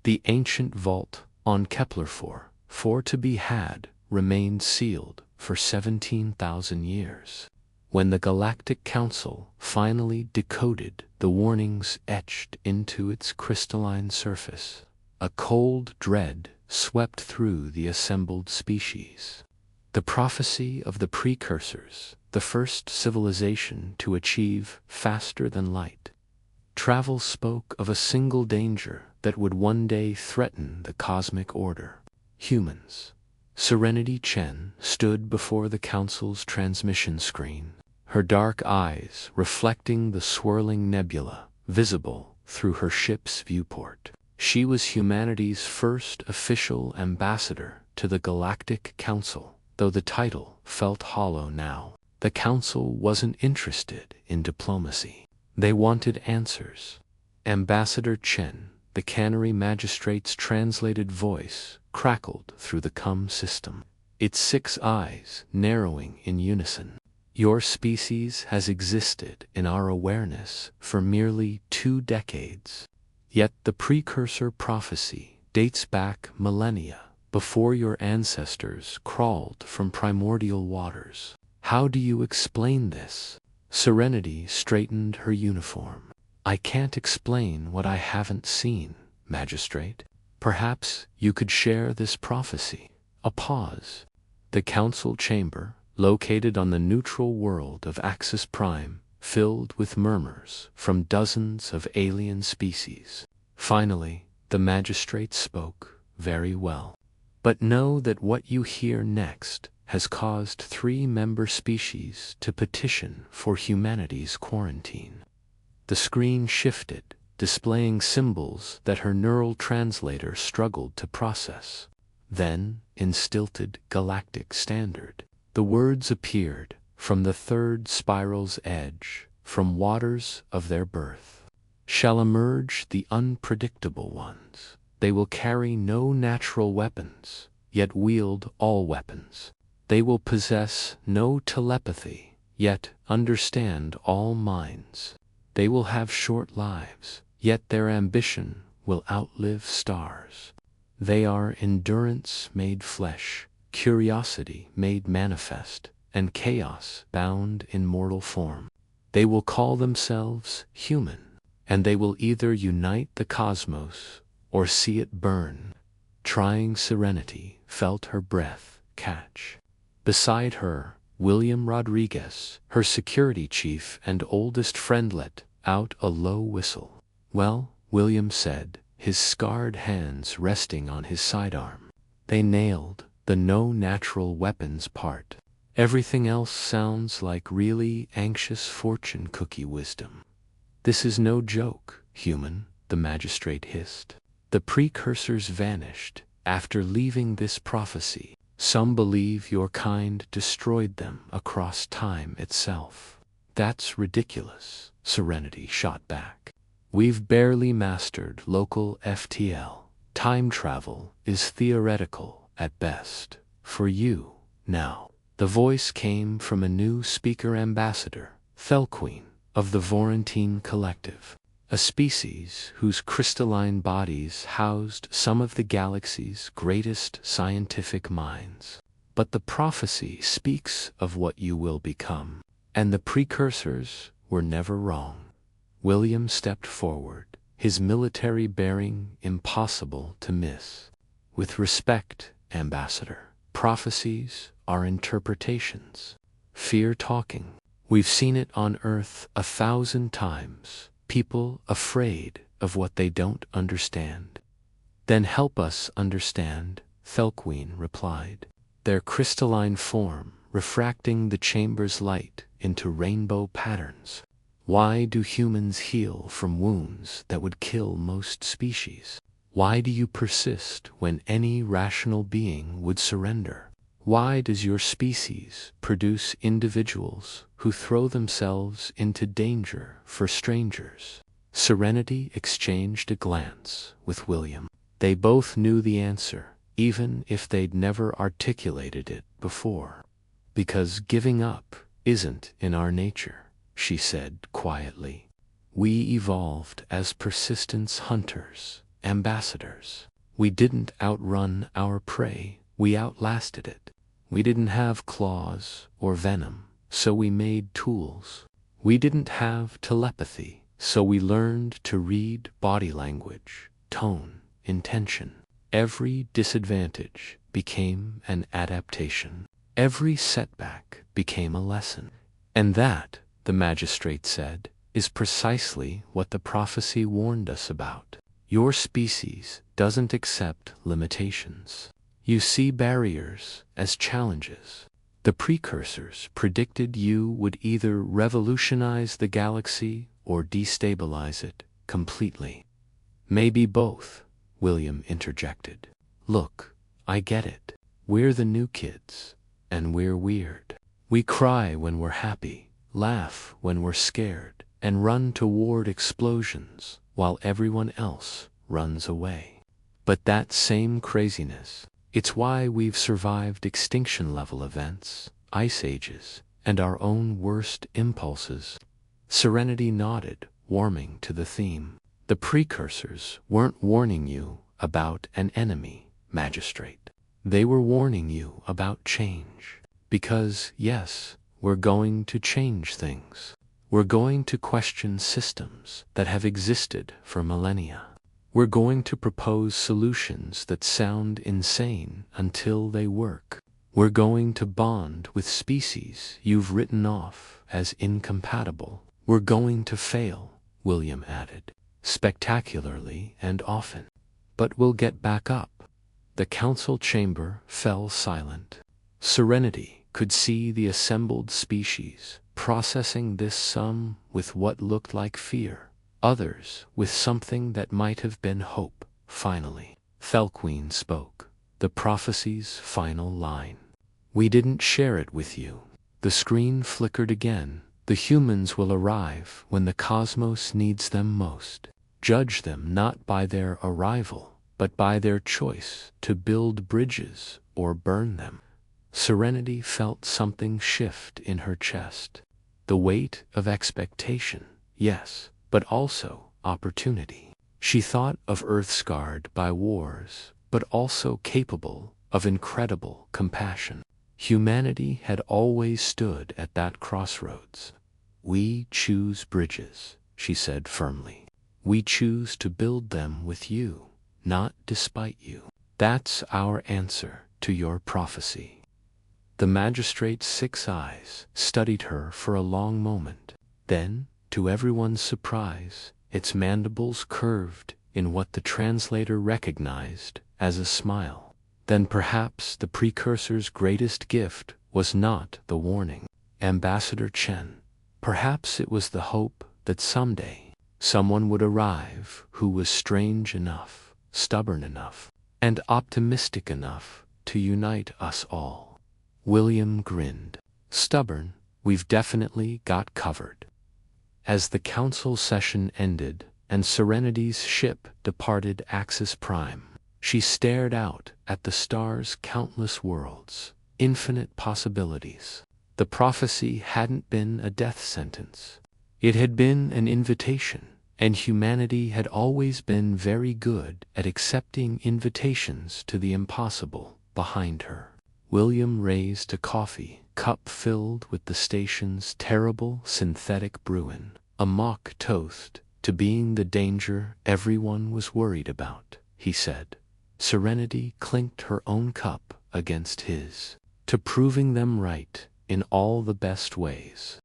The ancient vault on Kepler 4 to be had remained sealed for 17,000 years. When the Galactic Council finally decoded the warnings etched into its crystalline surface, a cold dread swept through the assembled species. The prophecy of the precursors, the first civilization to achieve faster than light travel, spoke of a single danger that would one day threaten the cosmic order: humans. Serenity Chen stood before the Council's transmission screen, her dark eyes reflecting the swirling nebula visible through her ship's viewport. She was humanity's first official ambassador to the Galactic Council, though the title felt hollow now. The Council wasn't interested in diplomacy. They wanted answers. Ambassador Chen, the Canary Magistrate's translated voice, crackled through the CUM system, its 6 eyes narrowing in unison. Your species has existed in our awareness for merely 2 decades. Yet the precursor prophecy dates back millennia, before your ancestors crawled from primordial waters. How do you explain this? Serenity straightened her uniform. I can't explain what I haven't seen, Magistrate. Perhaps you could share this prophecy. A pause. The council chamber, located on the neutral world of Axis Prime, filled with murmurs from dozens of alien species. Finally, the magistrate spoke. Very well. But know that what you hear next has caused 3 member species to petition for humanity's quarantine. The screen shifted, displaying symbols that her neural translator struggled to process. Then, in stilted galactic standard, the words appeared: from the 3rd spiral's edge, from waters of their birth, shall emerge the unpredictable ones. They will carry no natural weapons, yet wield all weapons. They will possess no telepathy, yet understand all minds. They will have short lives, yet their ambition will outlive stars. They are endurance made flesh, curiosity made manifest, and chaos bound in mortal form. They will call themselves human, and they will either unite the cosmos or see it burn. Trying Serenity felt her breath catch. Beside her, William Rodriguez, her security chief and oldest friend, let out a low whistle. Well, William said, his scarred hands resting on his sidearm. They nailed the no natural weapons part. Everything else sounds like really anxious fortune cookie wisdom. This is no joke, human, the magistrate hissed. The precursors vanished after leaving this prophecy. Some believe your kind destroyed them across time itself. That's ridiculous, Serenity shot back. We've barely mastered local FTL. Time travel is theoretical at best. For you, now. The voice came from a new speaker ambassador, Thelqueen, of the Vorentine Collective, a species whose crystalline bodies housed some of the galaxy's greatest scientific minds. But the prophecy speaks of what you will become, and the precursors were never wrong. William stepped forward, his military bearing impossible to miss. With respect, Ambassador, prophecies are interpretations. Fear talking. We've seen it on Earth 1,000 times. People afraid of what they don't understand. Then help us understand, Thelqueen replied, their crystalline form refracting the chamber's light into rainbow patterns. Why do humans heal from wounds that would kill most species? Why do you persist when any rational being would surrender? Why does your species produce individuals who throw themselves into danger for strangers? Serenity exchanged a glance with William. They both knew the answer, even if they'd never articulated it before. Because giving up isn't in our nature, she said quietly. We evolved as persistence hunters, ambassadors. We didn't outrun our prey, we outlasted it. We didn't have claws or venom, so we made tools. We didn't have telepathy, so we learned to read body language, tone, intention. Every disadvantage became an adaptation. Every setback became a lesson. And that, the magistrate said, is precisely what the prophecy warned us about. Your species doesn't accept limitations. You see barriers as challenges. The precursors predicted you would either revolutionize the galaxy or destabilize it completely. Maybe both, William interjected. Look, I get it. We're the new kids, and we're weird. We cry when we're happy, laugh when we're scared, and run toward explosions while everyone else runs away. But that same craziness, it's why we've survived extinction-level events, ice ages, and our own worst impulses. Serenity nodded, warming to the theme. The precursors weren't warning you about an enemy, magistrate. They were warning you about change. Because, yes, we're going to change things. We're going to question systems that have existed for millennia. We're going to propose solutions that sound insane until they work. We're going to bond with species you've written off as incompatible. We're going to fail, William added, spectacularly and often. But we'll get back up. The council chamber fell silent. Serenity could see the assembled species processing this sum with what looked like fear, others with something that might have been hope. Finally, Felqueen spoke, the prophecy's final line. We didn't share it with you. The screen flickered again. The humans will arrive when the cosmos needs them most. Judge them not by their arrival, but by their choice to build bridges or burn them. Serenity felt something shift in her chest. The weight of expectation, yes, but also opportunity. She thought of Earth scarred by wars, but also capable of incredible compassion. Humanity had always stood at that crossroads. We choose bridges, she said firmly. We choose to build them with you, not despite you. That's our answer to your prophecy. The magistrate's 6 eyes studied her for a long moment. Then, to everyone's surprise, its mandibles curved in what the translator recognized as a smile. Then perhaps the precursor's greatest gift was not the warning, Ambassador Chen. Perhaps it was the hope that someday someone would arrive who was strange enough, stubborn enough, and optimistic enough to unite us all. William grinned. Stubborn, we've definitely got covered. As the council session ended and Serenity's ship departed Axis Prime, she stared out at the stars' countless worlds, infinite possibilities. The prophecy hadn't been a death sentence. It had been an invitation, and humanity had always been very good at accepting invitations to the impossible behind her. William raised a coffee cup filled with the station's terrible synthetic bruin, a mock toast to being the danger everyone was worried about, he said. Serenity clinked her own cup against his. To proving them right in all the best ways.